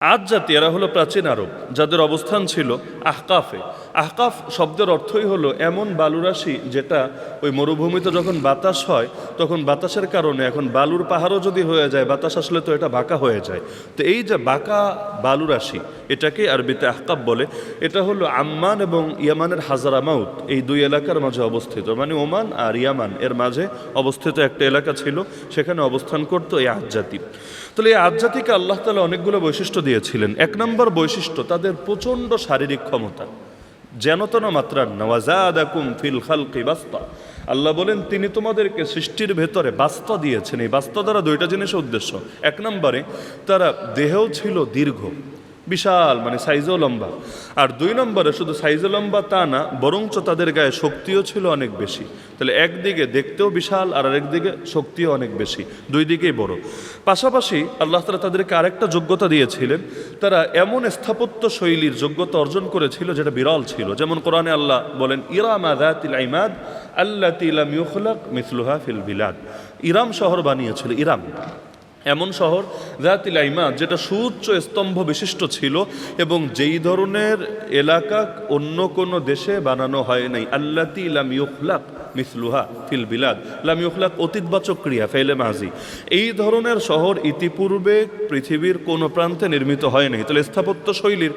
আদ জাতি এরা হলো প্রাচীন আরব, যাদের অবস্থান ছিল আহকাফে। আহকাফ শব্দের অর্থই হলো এমন বালুরাশি যেটা ওই মরুভূমিতে যখন বাতাস হয় তখন বাতাসের কারণে এখন বালুর পাহাড়ও যদি হয়ে যায়, বাতাস আসলে তো এটা বাঁকা হয়ে যায়। তো এই যে বাঁকা বালুরাশি, এটাকে আরবিতে আহকাফ বলে। এটা হলো আম্মান এবং ইয়ামানের হাজারামাউত, এই দুই এলাকার মাঝে অবস্থিত। মানে ওমান আর ইয়ামান এর মাঝে অবস্থিত একটা এলাকা ছিল, সেখানে অবস্থান করতো এই আদ জাতি। তাহলে এই আদ জাতিকে আল্লাহ তাআলা অনেকগুলো বৈশিষ্ট্য দিয়েছিলেন। এক নম্বর বৈশিষ্ট্য, তাদের প্রচণ্ড শারীরিক ক্ষমতা, যেন তেন মাত্রার না। ওয়াজাদাকুম ফিল খালকি বাসতা, আল্লাহ বলেন তিনি তোমাদেরকে সৃষ্টির ভেতরে বাস্তা দিয়েছেন। এই বাস্তা দ্বারা দুইটা জিনিসের উদ্দেশ্য। এক নম্বরে তারা দেহেও ছিল দীর্ঘ, বিশাল, মানে সাইজও লম্বা। আর দুই নম্বরে শুধু সাইজে লম্বা তা না, বরঞ্চ তাদের গায়ে শক্তিও ছিল অনেক বেশি। তাহলে একদিকে দেখতেও বিশাল আর আরেকদিকে শক্তিও অনেক বেশি, দুই দিকেই বড়। পাশাপাশি আল্লাহ তাআলা তাদেরকে আরেকটা যোগ্যতা দিয়েছিলেন, তারা এমন স্থাপত্য শৈলীর যোগ্যতা অর্জন করেছিল যেটা বিরল ছিল। যেমন কোরআনে আল্লাহ বলেন ইরামা যাতিল ইমাদ আল্লাতী লাম ইউখলাক মিসলুহা ফিল বিলাদ। ইরাম শহর বানিয়েছিল। ইরাম এমন শহর যাতিল ইমাদ, যেটা সুউচ্চ স্তম্ভ বিশিষ্ট ছিল এবং যেই ধরনের এলাকা অন্য কোনো দেশে বানানো হয় নাই। আল্লাতী লাম ইউখলাক মিসলুহা ফিল বিলাদ। লাম ইউখলাক অতীতবাচক ক্রিয়া, ফেলে মাজি। এই ধরনের শহর ইতিপূর্বে পৃথিবীর কোনো প্রান্তে নির্মিত হয় নাই। তাহলে স্থাপত্য শৈলীর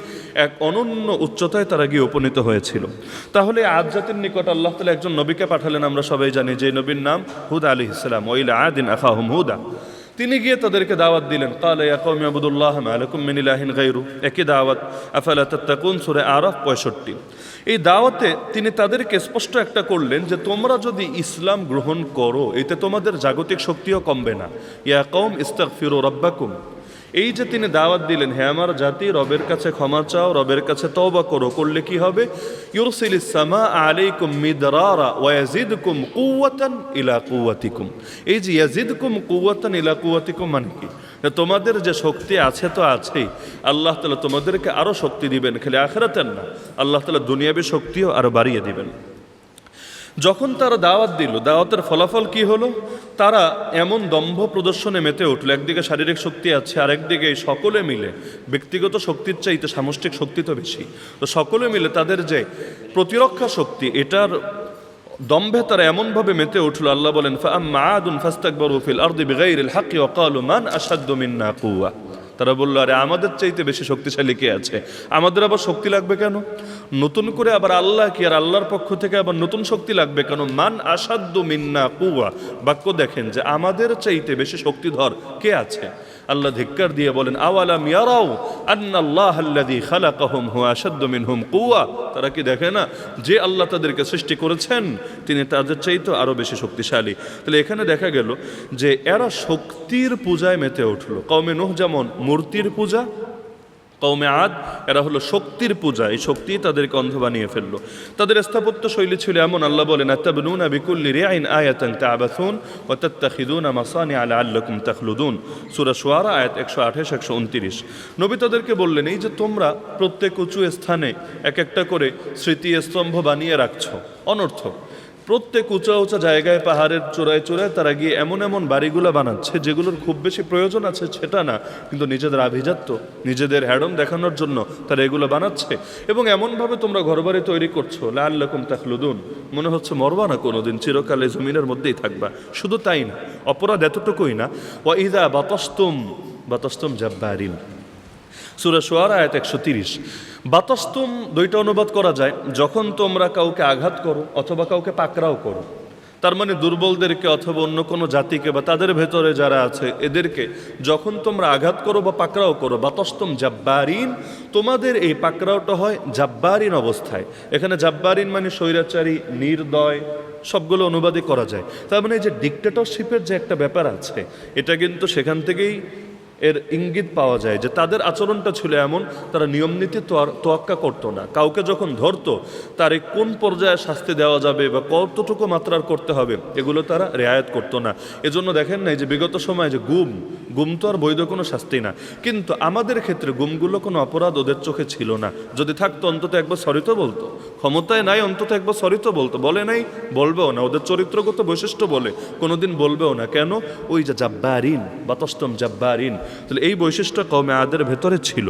এক অনন্য উচ্চতায় তারা গিয়ে উপনীত হয়েছিল। তাহলে আদ জাতির নিকট আল্লাহ তাআলা একজন নবীকে পাঠালেন, আমরা সবাই জানি, যে নবীর নাম হুদ আলাইহিস সালাম। ওয়াইলা আদিন আখাহুম হুদা। তিনি গিয়ে তাদেরকে দাওয়াত দিলেন। ক্বালা ইয়া কওমি আবুদুল্লাহ মা লাকুম মিন ইলাহিন গায়রু, একই দাওয়াত। আফালা তাত্তাকুন, সূরা আরাফ 65। এই দাওয়াতে তিনি তাদেরকে স্পষ্ট একটা করলেন যে তোমরা যদি ইসলাম গ্রহণ করো এতে তোমাদের জাগতিক শক্তিও কমবে না। ইয়া কওম ইস্তাগফিরু রাব্বাকুম, এই যে তিনি দাওয়াত দিলেন, হে আমার জাতি, রবের কাছে ক্ষমা চাও, রবের কাছে তওবা করো। করলে কি হবে? ইউরসিলিস সামা আলাইকুম মিদরারা ওয়া ইয়াজিদকুম কুওয়াতান ইলা কুওয়াতিকুম। এই যে ইয়াজিদকুম কুওয়াতান ইলা কুওয়াতিকুম মানে কি? তোমাদের যে শক্তি আছে তো আছেই, আল্লাহ তাআলা তোমাদেরকে আরো শক্তি দিবেন, খালি আখিরাতের না, আল্লাহ তাআলা দুনিয়াবী শক্তিও আরো বাড়িয়ে দিবেন। যখন তারা দাওয়াত দিল, দাওয়াতের ফলাফল কি হলো? তারা এমন দম্ভ প্রদর্শনে মেতে উঠল। একদিকে শারীরিক শক্তি আছে, আরেকদিকে সকলে মিলে ব্যক্তিগত শক্তির চাইতে সামষ্টিক শক্তি তো বেশি। তো সকলে মিলে তাদের যে প্রতিরক্ষা শক্তি, এটার দম্ভে তারা এমনভাবে মেতে উঠল। আল্লাহ বলেন ফাআম্মা আদুন ফাস্তাকবারু ফিল আরদি বিগাইরিল হাক্কি ওয়া ক্বালু মান আশাদ্দু মিন্না কুওয়া। তারা বলল, আরে আমাদের চাইতে বেশি শক্তিশালী কে আছে? আমাদের আবার শক্তি লাগবে কেন? নতুন করে আবার আল্লাহ কি, আর আল্লাহর পক্ষ থেকে আবার নতুন শক্তি লাগবে কেন? মান আশাদ্দু মিন্না কুওয়া, বাক্য দেখেন যে আমাদের চাইতে বেশি শক্তিধর কে আছে? আল্লাহ ধিক্কার দিয়ে বলেন আওয়ালাম ইয়ারাউ আন্নাল্লাহ আল্লাযী খালাকাহুম হুয়া আশাদ্দু মিনহুম কুওয়া। তারা কি দেখে না যে আল্লাহ তাদেরকে সৃষ্টি করেছেন তিনি তাদের চাইতে আরো বেশি শক্তিশালী? তাহলে এখানে দেখা গেল যে এরা শক্তির পূজায় মেতে উঠলো। কওমে নূহ যেমন মূর্তির পূজা, কওমে আদ এরা হলো শক্তির পূজা। এই শক্তি তাদেরকে অন্ধ বানিয়ে ফেললো। তাদের স্থাপত্য শৈলী ছিল এমন, আল্লাহ বলেন আতাবনুনা বিকুল্লি রিআইন আয়াতান তা'বাসুন ওয়া তাত্তাখিযুনা মাসানিআ লাআল্লাকুম তাখলুদুন, সূরা শুআরা আয়াত 128 129। নবী তাদেরকে বললেন, এই যে তোমরা প্রত্যেক উঁচু স্থানে এক একটা করে স্মৃতিস্তম্ভ বানিয়ে রাখছো, অনর্থক। প্রত্যেক উঁচা উঁচা জায়গায় পাহাড়ের চূড়ায় চূড়ায় তারা গিয়ে এমন এমন বাড়িগুলো বানাচ্ছে যেগুলোর খুব বেশি প্রয়োজন আছে সেটা না, কিন্তু নিজেদের আভিজাত্য, নিজেদের হ্যাডম দেখানোর জন্য তারা এগুলো বানাচ্ছে। এবং এমনভাবে তোমরা ঘরবাড়ি তৈরি করছো লাআল্লাকুম তাখলুদুন, মনে হচ্ছে মরবা না কোনোদিন, চিরকালে জমিনের মধ্যেই থাকবা। শুধু তাই না, অপরাধ এতটুকুই না, ওয়া ইযা বাতাসতুম জাব্বারিন, সূরা শুআরা আয়াত 130। বাতাসতুম দুইটা অনুবাদ করা যায়, যখন তোমরা কাউকে আঘাত করো অথবা কাউকে পাকড়াও করো। তার মানে দুর্বলদেরকে অথবা অন্য কোনো জাতিকে বা তাদের ভেতরে যারা আছে এদেরকে যখন তোমরা আঘাত করো বা পাকড়াও করো, বাতাসতুম জাব্বারিন, তোমাদের এই পাকড়াওটা হয় জাব্বারিন অবস্থায়। এখানে জাব্বারিন মানে স্বৈরাচারী, নির্দয়, সবগুলো অনুবাদই করা যায়। তার মানে এই যে ডিক্টেটরশিপের যে একটা ব্যাপার আছে, এটা কিন্তু সেখান থেকেই এর ইঙ্গিত পাওয়া যায় যে তাদের আচরণটা ছিল এমন, তারা নিয়মনীতি তোয়াক্কা করতো না। কাউকে যখন ধরতো তার কোন পর্যায়ে শাস্তি দেওয়া যাবে বা কতটুকু মাত্রার করতে হবে এগুলো তারা রেয়ায়ত করতো না। এজন্য দেখেন না যে বিগত সময়ে যে গুম তো আর বৈধ কোনো শাস্তি না, কিন্তু আমাদের ক্ষেত্রে গুমগুলো কোনো অপরাধ ওদের চোখে ছিল না। যদি থাকতো অন্তত একবার সরি তো বলতো, ক্ষমতায় নাই অন্তত একবার সরি তো বলতো, বলে নাই, বলবেও না। ওদের চরিত্রগত বৈশিষ্ট্য বলে কোনোদিন বলবেও না। কেন? ওই যে জাব্বারিন বা তস্তম জাব্বারিন, তাহলে এই বৈশিষ্ট্য কওমে আদের ভেতরে ছিল।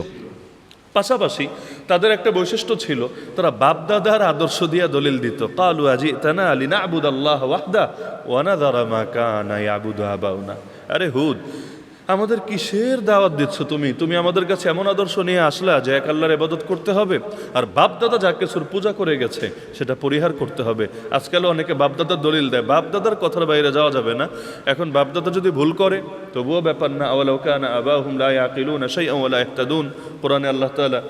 পাশাপাশি তাদের একটা বৈশিষ্ট্য ছিল, তারা বাপদাদার আদর্শ দিয়া দলিল দিত। কালু আজিতানা লিনাবুদাল্লাহ ওয়াহদা ওয়া নাযারা মা কানা ইয়াবুদু আবাউনা। আরে হুদ, আমাদের কিসের দাওয়াত দিচ্ছ তুমি? তুমি আমাদের কাছে এমন আদর্শ নিয়ে আসলা যে এক আল্লাহর ইবাদত করতে হবে, আর বাপদাদা যা কিছুর পূজা করে গেছে সেটা পরিহার করতে হবে। আজকালও অনেকে বাপদাদার দলিল দেয়, বাপদাদার কথার বাইরে যাওয়া যাবে না। এখন বাপদাদা যদি ভুল করে তবুও ব্যাপার না। আওয়ালাউ কানা আবাহুম লা ইয়াকিলুনা শাইআন ওয়া লা ইয়াহতাদুন। কোরআনে আল্লাহ তাআলা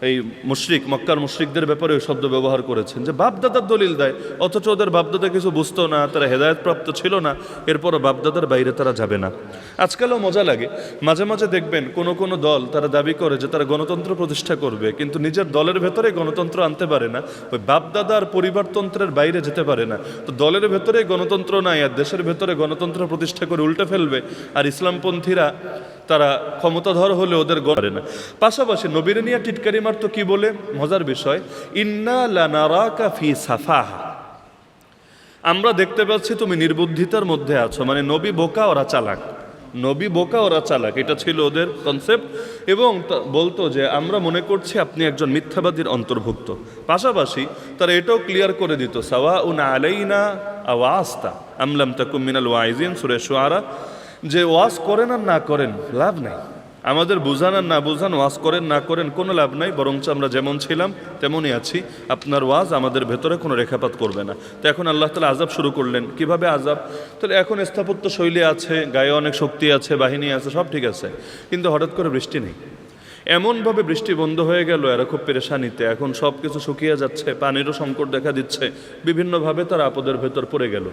এই মুশরিক, মক্কার মুশরিকদের ব্যাপারে ওই শব্দ ব্যবহার করেছেন যে বাপদাদার দলিল দেয়, অথচ ওদের বাপদাদা কিছু বুঝতো না, তারা হেদায়েতপ্রাপ্ত ছিল না, এরপরও বাপদাদার বাইরে তারা যাবে না। আজকালও মজা লাগে, মাঝে মাঝে দেখবেন কোনো কোনো দল তারা দাবি করে যে তারা গণতন্ত্র প্রতিষ্ঠা করবে, কিন্তু নিজের দলের ভেতরে গণতন্ত্র আনতে পারে না, ওই বাপদাদার পরিবারতন্ত্রের বাইরে যেতে পারে না। তো দলের ভেতরে গণতন্ত্র নাই আর দেশের ভেতরে গণতন্ত্র প্রতিষ্ঠা করে উল্টে ফেলবে, আর ইসলামপন্থীরা তারা ক্ষমতাধর হলে ওদের করে না। পাশাপাশি নবীর নিয়ে টিটকারি মারতো কি বলে, মজার বিষয়, ইন্না লানারাকা ফি সাফাহা, আমরা দেখতে পাচ্ছি তুমি নির্বুদ্ধিতার মধ্যে আছো। মানে নবী বোকা, ওরা চালাক, নবী বোকা, ওরা চালাক, এটা ছিল ওদের কনসেপ্ট। এবং বলতো যে আমরা মনে করছি আপনি একজন মিথ্যাবাদীর অন্তর্ভুক্ত। পাশাপাশি তারা এটাও ক্লিয়ার করে দিত, সাওয়াউন আলাইনা আওয়াজতা আম লাম তাকুম মিনাল ওয়াইজিন, সূরা শুআরা, যে ওয়াজ করেন আর না করেন লাভ নাই, আমাদের বুঝান আর না বুঝান, ওয়াজ করেন না করেন কোনো লাভ নাই, বরঞ্চ আমরা যেমন ছিলাম তেমনই আছি, আপনার ওয়াজ আমাদের ভেতরে কোনো রেখাপাত করবে না। তো এখন আল্লাহ তাআলা আযাব শুরু করলেন। কিভাবে আযাব? তাহলে এখন স্থাপত্য শৈলী আছে, গায়ে অনেক শক্তি আছে, বাহিনী আছে, সব ঠিক আছে, কিন্তু হঠাৎ করে বৃষ্টি নেই। এমনভাবে বৃষ্টি বন্ধ হয়ে গেল, এরা খুব পেরেশানিতে, এখন সব কিছু শুকিয়ে যাচ্ছে, পানিরও সংকট দেখা দিচ্ছে, বিভিন্নভাবে তারা আপদের ভেতর পড়ে গেল।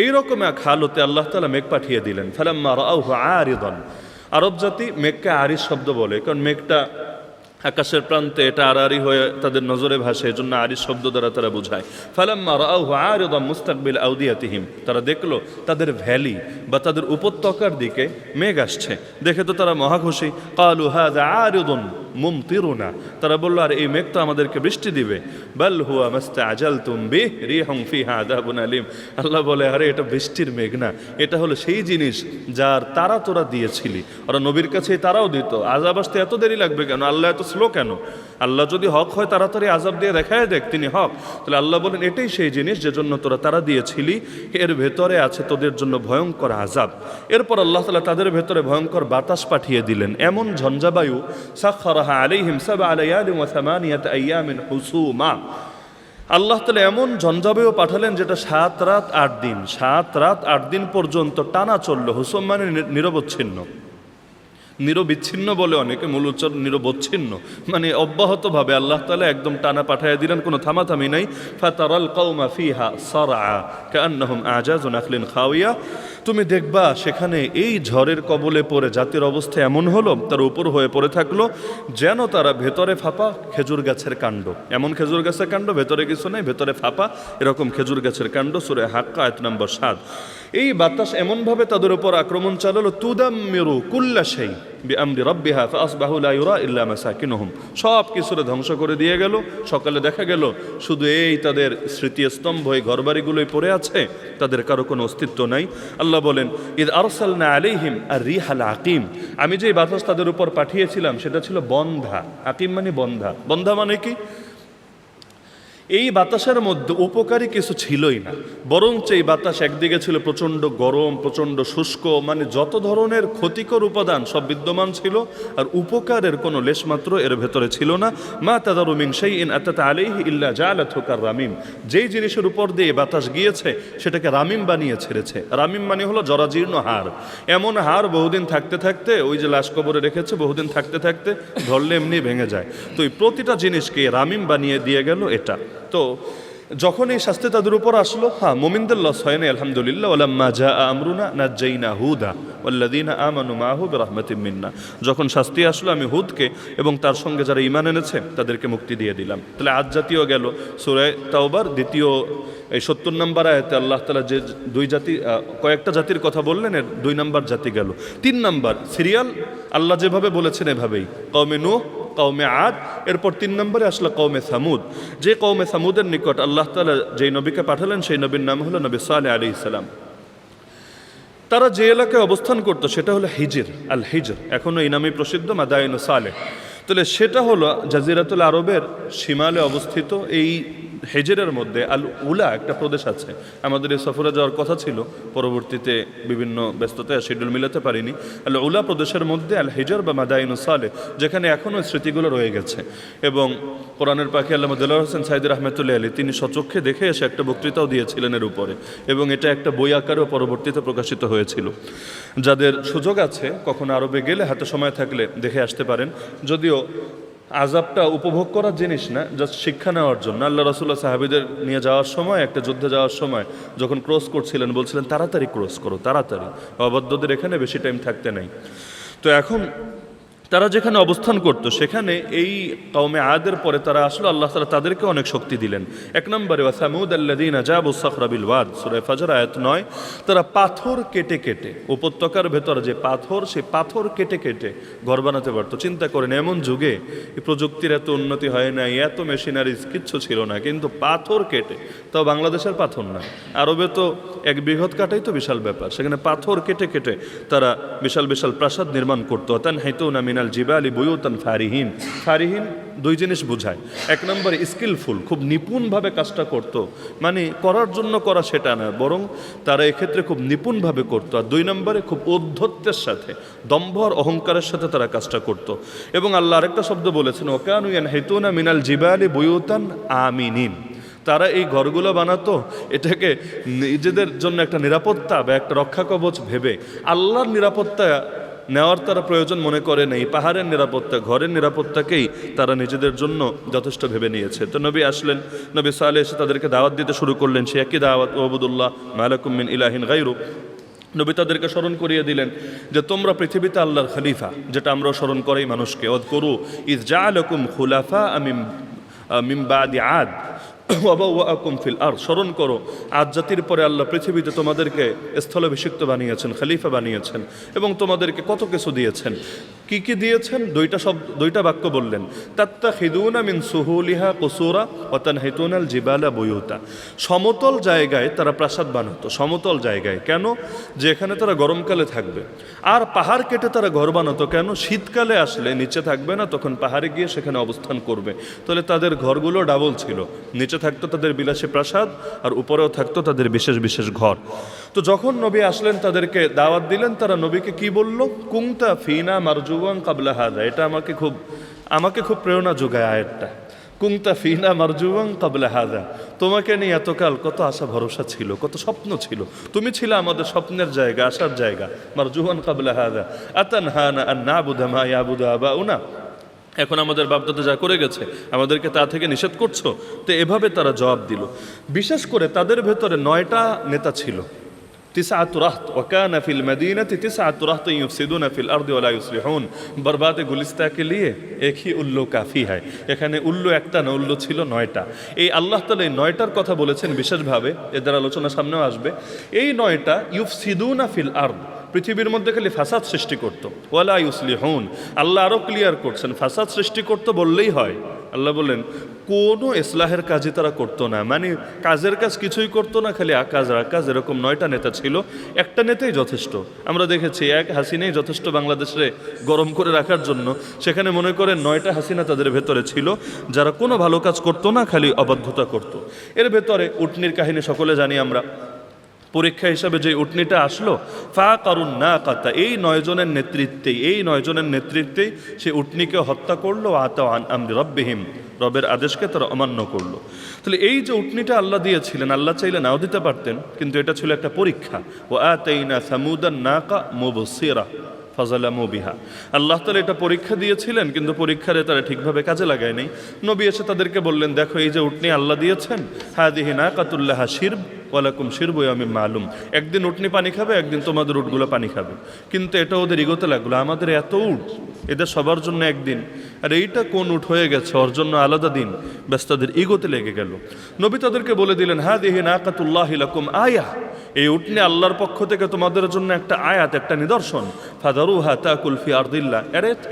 এইরকম এক হালতে আল্লাহ তাআলা মেঘ পাঠিয়ে দিলেন। ফালাম্মা রাআউহু আরিদান, আরব জাতি মেঘকে আরিস শব্দ বলে, কারণ মেঘটা আকাশের প্রান্তে, এটা আড়াআড়ি হয়ে তাদের নজরে ভাসে, এজন্য আরিস শব্দ দ্বারা তারা বোঝায়। ফালাম্মা রাআউহু আরিদান মুস্তাকবিল আউদিয়াতিহিম, তারা দেখলো তাদের ভ্যালি বা তাদের উপত্যকার দিকে মেঘ আসছে, দেখে তো তারা মহা খুশি। ক্বালু হাযা আরিদুন মুমতিরুনা, তারা বলল আর এই মেঘ তো আমাদেরকে বৃষ্টি দিবে। বাল হুয়া মাস্তাআজালতুম বিহি রিহুম ফিহা আযাবুন আলীম, আল্লাহ বলে আরে এটা বৃষ্টির মেঘ না, এটা হলো সেই জিনিস যার তারা তোরা দিয়েছিলি। ওরা নবীর কাছে তারাও দিত, আযাব আসতে এত দেরি লাগবে কেন, আল্লাহ এত স্লো কেন? আল্লাহ যদি হক হয় তাড়াতাড়ি আযাব দিয়ে দেখায় দেখ তিনি হক। তাহলে আল্লাহ বলেন এটাই সেই জিনিস যে জন্য তোরা তারা দিয়েছিলি, এর ভেতরে আছে তোদের জন্য ভয়ঙ্কর আযাব। এরপর আল্লাহ তাআলা তাদের ভেতরে ভয়ঙ্কর বাতাস পাঠিয়ে দিলেন, এমন ঝঞ্ঝাবায়ু, সাখখারাহা আলাইহিম সাবআ লায়ালিন ওয়া সামানিয়াতা আইয়ামিন হুসুমা, আল্লাহ তাআলা এমন ঝঞ্ঝাবায়ু পাঠালেন যেটা 7 রাত 8 দিন, 7 রাত 8 দিন পর্যন্ত টানা চলল। হুসুম মানে নিরবচ্ছিন্ন, নিরবিচ্ছিন্ন বলে অনেকে, মূল উচ্চারণ নিরবচ্ছিন্ন, মানে অব্যাহতভাবে আল্লাহ তাআলা একদম টানা পাঠিয়ে দিলেন, কোনো থামাথামি নাই। ফাতারাল কওমা ফিহা সারআ কাআন্নাহুম আজাযু নাখলিন খাওয়িয়া, তুমি দেখবা সেখানে এই ঝড়ের কবলে পড়ে জাতির অবস্থা এমন হলো, তার উপর হয়ে পড়ে থাকলো যেন তারা ভেতরে ফাঁপা খেজুর গাছের কাণ্ড। এমন খেজুর গাছের কাণ্ড, ভেতরে কিছু নেই, ভেতরে ফাঁপা, এরকম খেজুর গাছের কাণ্ড। সূরা হাক্কা আয়াত নম্বর 7। এই বাতাস এমনভাবে তাদের উপর আক্রমণ চালালো, তুদাম্মিরু কুল্লা শাই বিআমরি রাব্বিহা ফাআসবাহু লা ইউরা ইল্লা মাসাকিনুহুম, সব কিছুরে ধ্বংস করে দিয়ে গেল। সকালে দেখা গেল শুধু এই তাদের স্মৃতিস্তম্ভ, এই ঘরবাড়িগুলোই পড়ে আছে, তাদের কারো কোনো অস্তিত্ব নাই। আল্লাহ বলেন ইদ আরসালনা আলাইহিম আর রিহাল আকিম, আমি যে বাতাস তাদের উপর পাঠিয়েছিলাম সেটা ছিল বন্ধা। আকিম মানে বন্ধা, বন্ধা মানে কি? এই বাতাসের মধ্যে উপকারী কিছু ছিলই না, বরঞ্চ এই বাতাস একদিকে ছিল প্রচণ্ড গরম, প্রচণ্ড শুষ্ক, মানে যত ধরনের ক্ষতিকর উপাদান সব বিদ্যমান ছিল, আর উপকারের কোনো লেশমাত্র এর ভেতরে ছিল না। মা তাদারু মিন শাইইন আতাত আলাইহি ইল্লা জাআলাতহু কাররামিম, যেই জিনিসের উপর দিয়ে বাতাস গিয়েছে সেটাকে রামিম বানিয়ে ছেড়েছে। রামিম মানে হলো জরাজীর্ণ হাড়, এমন হাড় বহুদিন থাকতে থাকতে, ওই যে লাশ কবরে রেখেছে, বহুদিন থাকতে থাকতে ধরলে এমনি ভেঙে যায়। তো এই প্রতিটা জিনিসকে রামিম বানিয়ে দিয়ে গেল এটা। তো যখন এই শাস্তি তাদের উপর আসলো, হ্যাঁ মুমিনদের লস হয়নি আলহামদুলিল্লাহ। ওয়ালাম্মা জা আমরুনা নাজ্জাইনা হুদা ওয়াল্লাযীনা আমানু মাহু বিরাহমাতিম মিন্না। যখন শাস্তি আসলো আমি হুদকে এবং তার সঙ্গে যারা ঈমান এনেছে তাদেরকে মুক্তি দিয়ে দিলাম। তাহলে আজ জাতীয় গেল। সূরা তাওবার দ্বিতীয় এই ৭০ নম্বর আয়াতে আল্লাহ তাআলা যে দুই জাতি কয়েকটা জাতির কথা বললেন, এর ২ নম্বর জাতি গেল। ৩ নম্বর সিরিয়াল আল্লাহ যেভাবে বলেছেন এভাবেই, কওমে নূহ, কওমে আদ, এরপর ৩ নম্বরে আসলো কওমে সামুদ। যে কওমে সামুদের নিকট আল্লাহ তাআলা যেই নবীকে পাঠালেন সেই নবীর নাম হলো নবী সালেহ আলাইহিস সালাম। তারা যে এলাকায় অবস্থান করতো সেটা হলো হিজর, আল হিজর, এখনও এই নামে প্রসিদ্ধ মাদায়েন সালেহ। তাহলে সেটা হলো জাজিরাতুল আরবের সীমালে অবস্থিত। এই হেজরের মধ্যে আল উলা একটা প্রদেশ আছে। আমাদের এই সফরে যাওয়ার কথা ছিল, পরবর্তীতে বিভিন্ন ব্যস্ততায় শিডিউল মিলাতে পারিনি। আল উলা প্রদেশের মধ্যে আল হিজর বা মাদাইন সালেহ, যেখানে এখনও স্মৃতিগুলো রয়ে গেছে। এবং কোরআনের পাখি আল্লামা দেলোয়ার হোসেন সাইদি রহমতুল্লাহ আলী তিনি সচক্ষে দেখে এসে একটা বক্তৃতাও দিয়েছিলেন এর উপরে, এবং এটা একটা বই আকারেও পরবর্তীতে প্রকাশিত হয়েছিল। যাদের সুযোগ আছে কখনো আরবে গেলে হাতে সময় থাকলে দেখে আসতে পারেন। যদিও আযাবটা উপভোগ করার জিনিস না, জাস্ট শিক্ষা নেওয়ার জন্য। আল্লাহ রাসূলুল্লাহ সাহাবীদের নিয়ে যাওয়ার সময়, একটা যুদ্ধে যাওয়ার সময় যখন ক্রস করছিলেন বলছিলেন তাড়াতাড়ি ক্রস করো, তাড়াতাড়ি, অবাধ্যদের এখানে বেশি টাইম থাকতে নাই। তো এখন তারা যেখানে অবস্থান করত সেখানে এই কওমে আদের পরে তারা আসলো, আল্লাহ তাআলা তাদেরকে অনেক শক্তি দিলেন। ১ নম্বরে ওয়া সামুদ আল্লাযীনা জাবু সাখরা বিল ওয়াদ, সূরা ফাজর আয়াত ৯। তারা পাথর কেটে কেটে, উপত্যকার ভেতর যে পাথর, সেই পাথর কেটে কেটে ঘর বানাতে পারতো। চিন্তা করেন এমন যুগে এই প্রযুক্তির এত উন্নতি হয় নাই, এত মেশিনারিজ কিচ্ছু ছিল না, কিন্তু পাথর কেটে, তাও বাংলাদেশের পাথর না, আরবে তো ১ বৃহৎ কাটাই তো বিশাল ব্যাপার। সেখানে পাথর কেটে কেটে তারা বিশাল বিশাল প্রাসাদ নির্মাণ করতো। তানহিতুনা মিনাল জিবালি বুয়ুতান ফারিহিন। ফারিহিন ২ জিনিস বোঝায়। ১ নম্বরে স্কিলফুল, খুব নিপুণভাবে কাজটা করত, মানে করার জন্য করা সেটা না, বরং তারা এক্ষেত্রে খুব নিপুণভাবে করতো। আর ২ নম্বরে খুব ঔদ্ধত্যের সাথে, দম্ভ আর অহংকারের সাথে তারা কাজটা করত। এবং আল্লাহ আরেকটা শব্দ বলেছেন, ওয়াকানু ইয়ানহিতুনা মিনাল জিবালি বুয়ুতান আমিনিন। তারা এই ঘরগুলো বানাতো এটাকে নিজেদের জন্য একটা নিরাপত্তা বা একটা রক্ষা কবচ ভেবে। আল্লাহর নিরাপত্তা নেওয়ার তারা প্রয়োজন মনে করে নেই, পাহাড়ের নিরাপত্তা, ঘরের নিরাপত্তাকেই তারা নিজেদের জন্য যথেষ্ট ভেবে নিয়েছে। তো নবী আসলেন, নবী সালেহ এসে তাদেরকে দাওয়াত দিতে শুরু করলেন, সে একই দাওয়াত, ওয়াবুদুল্লাহ মা লাকুম মিন ইলাহিন গায়রু। নবী তাদেরকে স্মরণ করিয়ে দিলেন যে তোমরা পৃথিবীতে আল্লাহর খলিফা, যেটা আমরাও স্মরণ করি মানুষকে। ওয়াযকুরু ইয জাআলাকুম খুলাফা মিন বাদি আদ ওয়াবাওয়াকুম ফিল আরদ। স্মরণ করো আদ জাতির পরে আল্লাহ পৃথিবীতে তোমাদেরকে স্থলাভিষিক্ত বানিয়েছেন, খলিফা বানিয়েছেন, এবং তোমাদেরকে কত কিছু দিয়েছেন। কি কি দিয়েছেন? ২টা বাক্য বললেন, তাত্তাখিদুনা মিন সুহুলিহা কুসুরা ওয়া তানহিতুনাল জিবালা বুয়ুতা। সমতল জায়গায় তারা প্রাসাদ বানাতো, সমতল জায়গায়। কেন? যে এখানে তারা গরমকালে থাকবে। আর পাহাড় কেটে তারা ঘর বানাতো কেন? শীতকালে আসলে নিচে থাকবে না, তখন পাহাড়ে গিয়ে সেখানে অবস্থান করবে। তাহলে তাদের ঘরগুলো ডাবল ছিল, নিচে থাকতো তাদের বিলাসী প্রাসাদ আর উপরেও থাকতো তাদের বিশেষ বিশেষ ঘর। তো যখন নবী আসলেন তাদেরকে দাওয়াত দিলেন, তারা নবীকে কি বলল? কুনতা ফিনা মারজুওয়ান কাবলা হাযা। এটা আমাকে খুব প্রেরণা যোগায় আয়াতটা। কুনতা ফিনা মারজুওয়ান কাবলা হাযা, তোমাকে নিয়ে এতকাল কত আশা ভরসা ছিল, কত স্বপ্ন ছিল, তুমি ছিলে আমাদের স্বপ্নের জায়গা, আশার জায়গা। মারজুওয়ান কাবলা হাযা আতানহানা আন না'বুদা মা ইয়াবুদু আবাউনা। এখন আমাদের বাপদাদা যা করে গেছে আমাদেরকে তা থেকে নিষেধ করছো? তো এভাবে তারা জবাব দিল। বিশেষ করে তাদের ভেতরে ৯টা নেতা ছিল। 9 রাহত ওয়াকানা ফিল মদিনাতি 9 রাহত ইউফসিদুনা ফিল আরদি ওয়া লা ইউসলিহুন। বরবাদে গুলিস্তা কে লিয়ে এক হি উল্লু কাফি হয়। এখানে উল্লু একটা না, উল্লু ছিল ৯টা। এই আল্লাহ তাআলা এই ৯টার কথা বলেছেন বিশেষভাবে, এদের আলোচনা সামনেও আসবে। এই ৯টা ইউফসিদুনা ফিল আরদ, পৃথিবীর মধ্যে খালি ফাসাদ সৃষ্টি করত। ওয়ালা ইউসলিহুন, আল্লাহ আরও ক্লিয়ার করছেন, ফাসাদ সৃষ্টি করতো বললেই হয়। আল্লাহ বলেন কোনো ইসলাহের কাজই তারা করতো না, মানে কাজের কাজ কিছুই করতো না, খালি আকাজ আকাজ। এরকম ৯টা নেতা ছিল, একটা নেতাই যথেষ্ট। আমরা দেখেছি এক হাসিনাই যথেষ্ট বাংলাদেশে গরম করে রাখার জন্য। সেখানে মনে করেন 9টা হাসিনা তাদের ভেতরে ছিল, যারা কোনো ভালো কাজ করতো না, খালি অবাধ্যতা করত। এর ভেতরে উটনির কাহিনী সকলে জানি আমরা। পরীক্ষা হিসাবে যে উটনিটা আসলো, ফাকারুন নাকাতা, এই ৯ জনের নেতৃত্বেই সে উটনিকে হত্যা করলো। আতাও আন আমরি রাব্বিহিম, রবের আদেশকে তারা অমান্য করলো। তাহলে এই যে উটনিটা আল্লাহ দিয়েছিলেন, আল্লাহ চাইলে নাও দিতে পারতেন, কিন্তু এটা ছিল একটা পরীক্ষা। ওয়া আতাইনা সামুদান নাকা মুবসিরা ফাযালামু বিহা। আল্লাহ তাআলা এটা পরীক্ষা দিয়েছিলেন, কিন্তু পরীক্ষারে তারা ঠিকভাবে কাজে লাগায় নাই। নবী এসে তাদেরকে বললেন, দেখো এই যে উটনি আল্লাহ দিয়েছেন, হাদিহি নাকাতুল লাহা শিরব ওয়ালাকুম শিরবু ইয়াউমিন মালুম। একদিন উটনি পানি খাবে, একদিন তোমাদের উটগুলো পানি খাবে। কিন্তু এটা ওদের ইগোতে লাগলো, আমাদের এত উট, এদের সবার জন্য একদিন, আর এইটা কোন উট হয়ে গেছে, ওর জন্য আলাদা দিন। ব্যাস তাদের ইগোতে লেগে গেল। নবী তাদেরকে বলে দিলেন, হাদিহি নাকাতুল্লাহি লাকুম আয়া, এই উটনি আল্লাহর পক্ষ থেকে তোমাদের জন্য একটা আয়াত, একটা নিদর্শন। ফাদারুহা তাকুল ফি আরদিল্লাহ,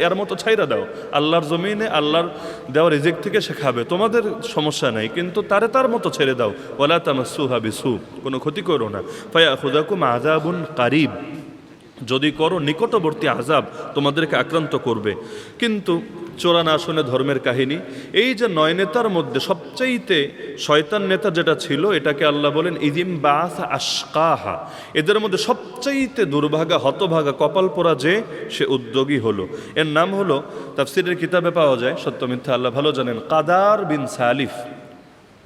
এর মতো ছাইরা দাও, আল্লাহর জমিনে আল্লাহর দেওয়া রিজিক থেকে সে খাবে, তোমাদের সমস্যা নাই, কিন্তু তার মতো ছেড়ে দাও। ওয়ালা তামাসসুহা বিসু, কোনো ক্ষতি করো না। ফায়াখুযাকুম আযাবুন কারীব, যদি করো নিকটবর্তী আযাব তোমাদেরকে আক্রান্ত করবে। কিন্তু চোরা না শুনে ধর্মের কাহিনী। এই যে 9 নেতার মধ্যে সবচাইতে শয়তান নেতা যেটা ছিল, এটাকে আল্লাহ বলেন ইদিম বাস আশকাহা, এদের মধ্যে সবচাইতে দুর্ভাগা, হতভাগা, কপাল পোড়া যে সে উদ্যোগী হলো। এর নাম হলো, তাফসীরের কিতাবে পাওয়া যায়, সত্য মিথ্যা আল্লাহ ভালো জানেন, কাদার বিন সালিফ।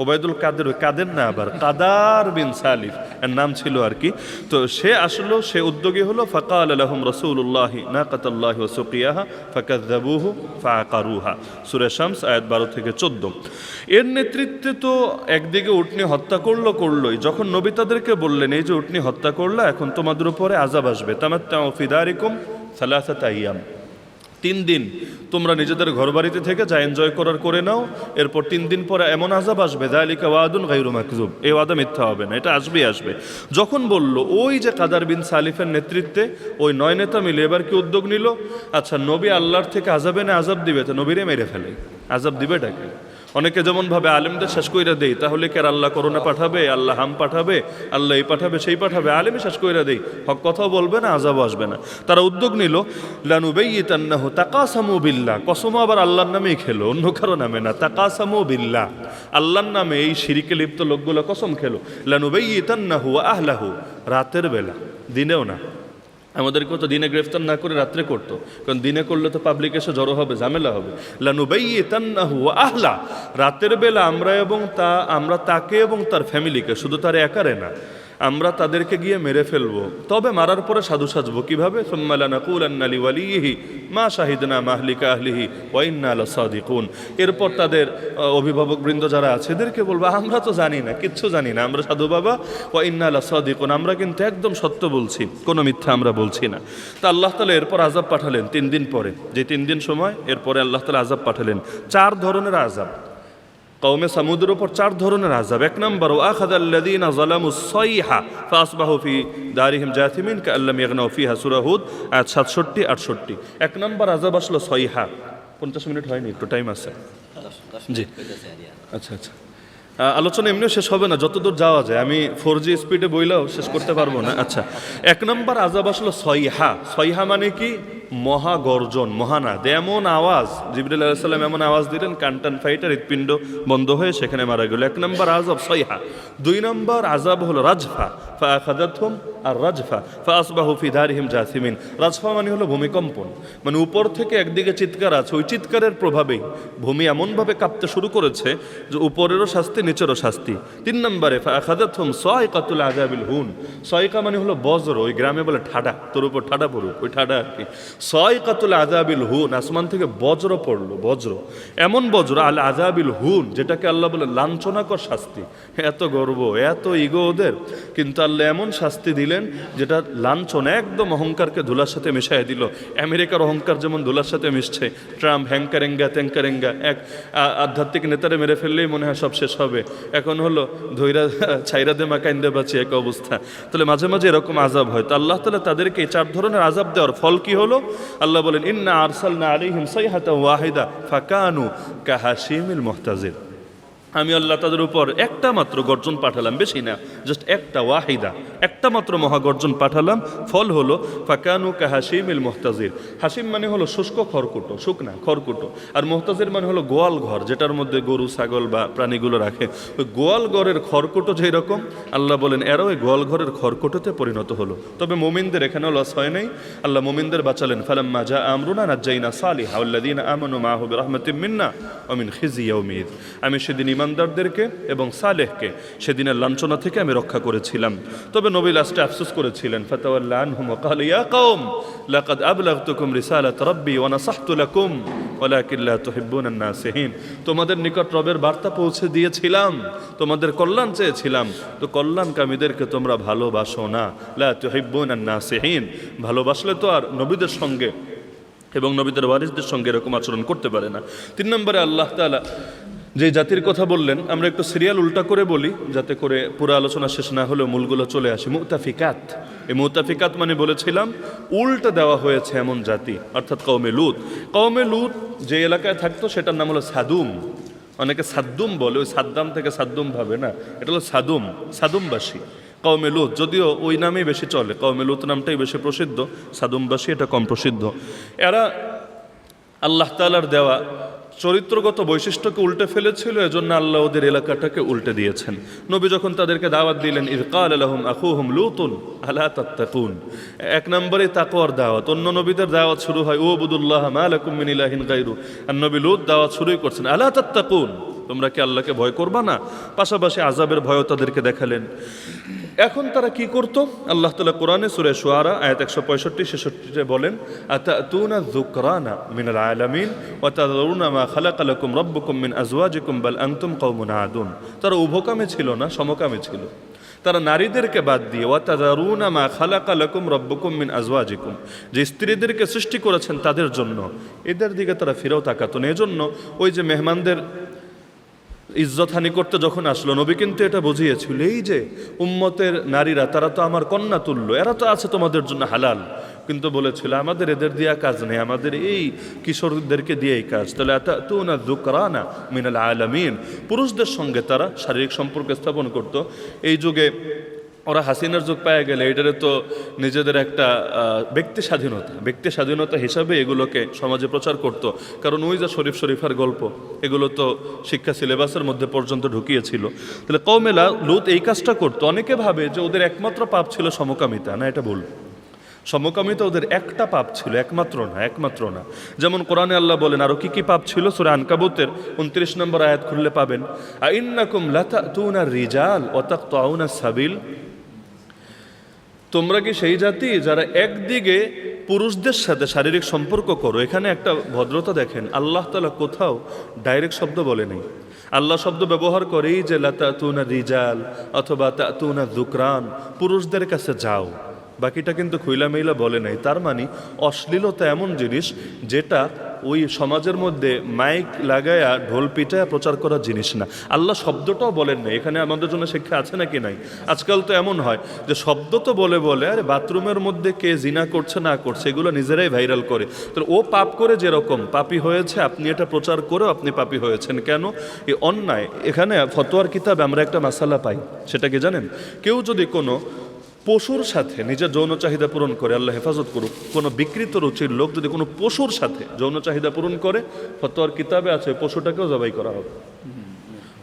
ওবায়দুল কাদের, কাদের না, আবার কাদার বিন সালিফ এর নাম ছিল আর কি। তো সে আসলো, সে উদ্যোগী হলো। ফাকাল লাহুম রাসূলুল্লাহি নাকাতাল্লাহি ওয়া সুকিয়াহা ফাকাযাবুহু ফাআকারুহা, সূরা শামস আয়াত 12 থেকে 14। এর নেতৃত্বে তো একদিকে উটনি হত্যা করলোই। যখন নবী তাদেরকে বললেন, এই যে উটনি হত্যা করলা, এখন তোমাদের উপরে আযাব আসবে, তামাত্তাউ ফি দারিকুম সালাসাতা আইয়াম, 3 দিন তোমরা নিজেদের ঘরবাড়িতে থেকে যা এনজয় করার করে নাও, এরপর 3 দিন পরে এমন আযাব আসবে, যালিকা ওয়াদুন গায়রু মাকযুব, এই ওয়াদা মিথ্যা হবে না, এটা আসবে। যখন বলল, ওই যে কাদার বিন সালিফের নেতৃত্বে ওই 9 নেতা মিলে এবার কি উদ্যোগ নিল, আচ্ছা নবী আল্লাহর থেকে আযাবে না আযাব দিবে, তো নবীরে মেরে ফেলে, আযাব দিবেটাকে। অনেকে যেমন ভাবে আলেমদের শেষ কইরা দেই, তাহলে কি আর আল্লাহ করোনা পাঠাবে, আল্লাহ হাম পাঠাবে, আল্লাহ এই পাঠাবে সেই পাঠাবে, আলেমই শেষ কইরা দেই, হক কথাও বলবে না, আযাবও আসবে না। তারা উদ্যোগ নিল, লানুবাইয়িতান্নাহু তাকাসামু বিল্লাহ, কসম আবার আল্লাহর নামেই খেলো, অন্য কারো নামে না। তাকাসামু বিল্লাহ, আল্লাহর নামে এই শিরিকে লিপ্ত লোকগুলো কসম খেলো। লানুবাইয়িতান্নাহু ওয়া আহলাহু, রাতের বেলা, দিনেও না। আমাদেরকেও তো দিনে গ্রেফতার না করে রাত্রে করতো, কারণ দিনে করলে তো পাবলিক এসে জড়ো হবে, ঝামেলা হবে। লানুবাইয়িতান্নাহু ওয়া আহলা, রাতের বেলা আমরা তাকে এবং তার ফ্যামিলিকে, শুধু তার একারে না, আমরা তাদেরকে গিয়ে মেরে ফেলবো। তবে মারার পরে সাধু সাজবো কিভাবে? সুম্মা লানাকুলান্না লিওয়ালিহি মা শাহিদনা মাহলিকা আহলিহি ওয়া ইন্না লাসাদিকুন। এরপর তাদের অভিভাবকবৃন্দ যারা আছে এদেরকে বলবো, আমরা তো জানি না, কিচ্ছু জানি না, আমরা সাধু বাবা, ওয়া ইন্না লাসাদিকুন, আমরা কিন্তু একদম সত্য বলছি, কোনো মিথ্যা আমরা বলছি না। তা আল্লাহ তাআলা এরপর আযাব পাঠালেন 3 দিন পরে, যে 3 দিন সময়, এরপরে আল্লাহ তাআলা আযাব পাঠালেন 4 ধরনের আযাব। কওমে সামুদের উপর 4 ধরনের আযাব। 1 নম্বর, ওয়াখাযাল্লাযীনা যালামুস সাইহা ফাসবাহু ফি দারিহিম জাথিমিন কাআল্লাম ইয়াগনাউ ফিহা, সূরা হুদ আয়াত 67 68। 1 নম্বর আযাব আসলো সাইহা। 50 মিনিট হয়নি, একটু টাইম আছে। জি, আচ্ছা। আলোচনা এমনিও শেষ হবে না, যতদূর যাওয়া যায়, আমি 4G স্পিডে বইলেও শেষ করতে পারবো না। আচ্ছা, 1 নম্বর আযাব আসলো সাইহা। সাইহা মানে কি? মহাগর্জন, মহানাদ, এমন আওয়াজ, জিবরিল আলাইহিস সালাম এমন আওয়াজ দিলেন, কানটান ফাইটার হৃৎপিণ্ড বন্ধ হয়ে সেখানে মারা গেল। 1 নম্বর আযাব সাইহা। 2 নম্বর আযাব হলো রাজফা, ফাআখাযাতহুম আর রাজফা ফাসবাহু ফি দারিহিম জাসিমিন। রাজফা মানে হলো ভূমিকম্পন, মানে উপর থেকে একদিকে চিৎকার আছে, ওই চিৎকারের প্রভাবেই ভূমি এমনভাবে কাঁপতে শুরু করেছে যে উপরেরও শাস্তি নিচেরও শাস্তি। 3 নম্বরে ফাআখাযাতহুম সাইকাতুল আযাবিল হুন। সাইকা মানে হলো বজ্র, ওই গ্রামে বলে ঠাডা, তোর উপর ঠাডা পড়ুক, ওই ঠাডা আর কি। সাইকাতুল আযাবিল হুন, আসমান থেকে বজ্র পড়লো, বজ্র, এমন বজ্র, আল আযাবিল হুন, যেটাকে আল্লাহ বলে লাঞ্ছনাকর শাস্তি। এত গর্ব, এত ইগো ওদের, কিন্তু আল্লাহ এমন শাস্তি দিলেন যেটা লাঞ্ছন, একদম অহংকারকে ধুলার সাথে মিশাই দিল। আমেরিকার অহংকার যেমন ধুলার সাথে মিশছে, ট্রাম্প হ্যাংকারেঙ্গা ত্যাংকারেঙ্গা, এক আধ্যাত্মিক নেতারে মেরে ফেললেই মনে হয় সব শেষ হবে, এখন হলো ধৈরা ছাইরা দে মাকাইন্দে বাঁচি, এক অবস্থা। তাহলে মাঝে মাঝে এরকম আযাব হয়। তো আল্লাহ তাআলা তাদেরকে 4 ধরনের আযাব দেওয়ার ফল কি হলো? আল্লাহ বলেন, ইন্না আরসালনা আলাইহিম সাইহাতান ওয়াহিদা ফাকানু কাহাশিমিল মুহতাজির। আমি আল্লাহ তাদের উপর একটা মাত্র গর্জন পাঠালাম, বেশি না, জাস্ট একটা, ওয়াহিদা, একটা মাত্র মহাগর্জন পাঠালাম। ফল হলো ফাকানু কাহাশিমিল মুহতাজির। হাসিম মানে হলো শুষ্ক খড়কুটো, শুকনা খড়কুটো, আর মুহতাজির মানে হলো গোয়াল ঘর, যেটার মধ্যে গরু ছাগল বা প্রাণীগুলো রাখে। ওই গোয়াল ঘরের খড়কুটো যেই রকম, আল্লাহ বলেন এরাও ওই গোয়াল ঘরের খড়কুটোতে পরিণত হলো। তবে মুমিনদের এখানেও লস হয় নাই, আল্লাহ মুমিনদের বাঁচালেন। ফালাম্মা জা আমরুনা নাজ্জাইনা সালিহা ওয়াল্লাযীনা আমানু মাআহু বিরাহমাতিম মিন্না ওয়া মিন খিজি ইয়াউমিদ। আমি সেদিন ইমানদারদেরকে এবং সালেহকে সেদিনের লাঞ্ছনা থেকে আমি রক্ষা করেছিলাম। তবে নবী লাস্টে আফসোস করেছিলেন, ফাতাওয়াল্লা আনহুম ওয়া ক্বালা ইয়া কওম লাকাদ আবলাগতুকুম রিসালাত রাব্বি ওয়া নাসাহতু লাকুম ওয়ালাকিন লা তুহিব্বুনান নাসিহিন। তোমাদের নিকট রবের বার্তা পৌঁছে দিয়েছিলাম, তোমাদের কল্যাণ চেয়েছিলাম, তো কল্যাণকামীদেরকে তোমরা ভালোবাসো না। লা তুহিব্বুনান নাসিহিন, ভালোবাসলে তো আর নবীদের সঙ্গে এবং নবীদের ওয়ারিসদের সঙ্গে এরকম আচরণ করতে পারে না। 3 নম্বরে আল্লাহ তাআলা যে জাতির কথা বললেন, আমরা একটু সিরিয়াল উল্টা করে বলি যাতে করে পুরো আলোচনা শেষ না হলেও মূলগুলো চলে আসে। মুতাফিকাত, এই মুতাফিকাত মানে বলেছিলাম উল্টা দেওয়া হয়েছে এমন জাতি, অর্থাৎ কওমে লূত। কওমে লূত যে এলাকায় থাকতো সেটার নাম হলো সাদুম। অনেকে সাদ্দুম বলে, ওই সাদ্দাম থেকে সাদ্দুম ভাবে না, এটা হলো সাদুম, সাদুমবাসী। কওমে লূত যদিও ওই নামেই বেশি চলে, কওমে লূত নামটাই বেশি প্রসিদ্ধ, সাদুমবাসী এটা কম প্রসিদ্ধ। এরা আল্লাহ তাআলার দেওয়া চরিত্রগত বৈশিষ্ট্যকে উল্টে ফেলেছিল, এজন্য আল্লাহ ওদের এলাকাটাকে উল্টে দিয়েছেন। নবী যখন তাদেরকে দাওয়াত দিলেন, ইয ক্বালা লাহুম আখুহুম লূতুন আলা তাত্তাকুন, 1 নম্বরে তাকওয়ার দাওয়াত। অন্য নবীদের দাওয়াত শুরু হয় উবুদুল্লাহ মা লাকুম মিন ইলাহিন গায়রু, আর নবী লূত দাওয়াত শুরুই করছেন আলা তাত্তাকুন, তোমরা কি আল্লাহকে ভয় করবা না? পাশাপাশি আযাবের ভয়ও তাদেরকে দেখালেন। এখন তারা কি করত? আল্লাহ তাআলা কোরআনে সূরা শুআরা আয়াত 165-66 বলেন, আতাতুনা যুকরানা মিনাল আলামিন ওয়া তাযরুনা মা খালাকা লাকুম রাব্বুকুম মিন আজওয়াজিকুম বাল আনতুম কওমুন আদুন। তারা উভকামে ছিল না, সমকামে ছিল। তারা নারীদেরকে বাদ দিয়ে ওয়া তাযরুনা মা খালাকা লাকুম রাব্বুকুম মিন আজওয়াজিকুম, যে স্ত্রীদেরকে সৃষ্টি করেছেন তাদের জন্য, এদের দিকে তারা ফিরেও তাকাতো না। এজন্য ওই যে মেহমানদের ইজ্জতহানি করতে যখন আসলো, নবী কিন্তু এটা বুঝিয়েছিল, এই যে উম্মতের নারীরা তারা তো আমার কন্যা তুল্য, এরা তো আছে তোমাদের জন্য হালাল, কিন্তু বলেছিল আমাদের এদের দিয়া কাজ নেই, আমাদের এই কিশোরদেরকে দিয়েই কাজ। তাহলে আতাতুনা যুকরানা মিনাল আলামিন, পুরুষদের সঙ্গে তারা শারীরিক সম্পর্ক স্থাপন করত। এই যুগে ওরা হাসিনার যুগ পায়ে গেলে এটারে তো নিজেদের একটা ব্যক্তি স্বাধীনতা হিসাবে এগুলোকে সমাজে প্রচার করত। কারণ ওই যে শরীফ শরীফার গল্প, এগুলো তো শিক্ষা সিলেবাসের মধ্যে পর্যন্ত ঢুকিয়েছিল। তাহলে কওমে লূত এই কাজটা করতো। অনেকে ভাবে যে ওদের একমাত্র পাপ ছিল সমকামিতা, না, এটা ভুল। সমকামিতা ওদের একটা পাপ ছিল, একমাত্র না। যেমন কোরআনে আল্লাহ বলেন আরো কি কি পাপ ছিল, সূরা আনকাবুতের 29 নম্বর আয়াত খুললে পাবেন, আইন্নাকুম লাতাতুনা রিজাল ওয়া তাকতাউনা সাবিল, তোমরা কি সেই জাতি যারা একদিকে পুরুষদের সাথে শারীরিক সম্পর্ক করো। এখানে একটা ভদ্রতা দেখেন, আল্লাহ তাআলা কোথাও ডাইরেক্ট শব্দ বলে নেই, আল্লাহ শব্দ ব্যবহার করেই যে লাতাতুনা রিজাল অথবা তাতুনা যুকরান, পুরুষদের কাছে যাও, বাকিটা কিন্তু খুইলা মেইলা বলে নাই। তার মানে অশ্লীলতা এমন জিনিস যেটা ওই সমাজের মধ্যে মাইক লাগায়া ঢোল পিটায়া প্রচার করার জিনিস না। আল্লাহ শব্দটাও বলেন নাই। এখানে আমাদের জন্য শিক্ষা আছে নাকি নাই? আজকাল তো এমন হয় যে শব্দ তো বলে আরে বাথরুমের মধ্যে কে জিনা করছে না করছে এগুলো নিজেরাই ভাইরাল করে। তো ও পাপ করে যেরকম পাপী হয়েছে, আপনি এটা প্রচার করেও আপনি পাপী হয়েছেন। কেন? এই অন্যায়। এখানে ফতোয়ার কিতাবে আমরা একটা মাসালা পাই, সেটা কি জানেন? কেউ যদি কোনো পশুর সাথে নিজের যৌন চাহিদা পূরণ করে, আল্লাহ হেফাজত করুক, কোনো বিকৃত রুচির লোক যদি কোনো পশুর সাথে যৌন চাহিদা পূরণ করে, ফতোয়ার কিতাবে আছে পশুটাকেও জবাই করা হবে।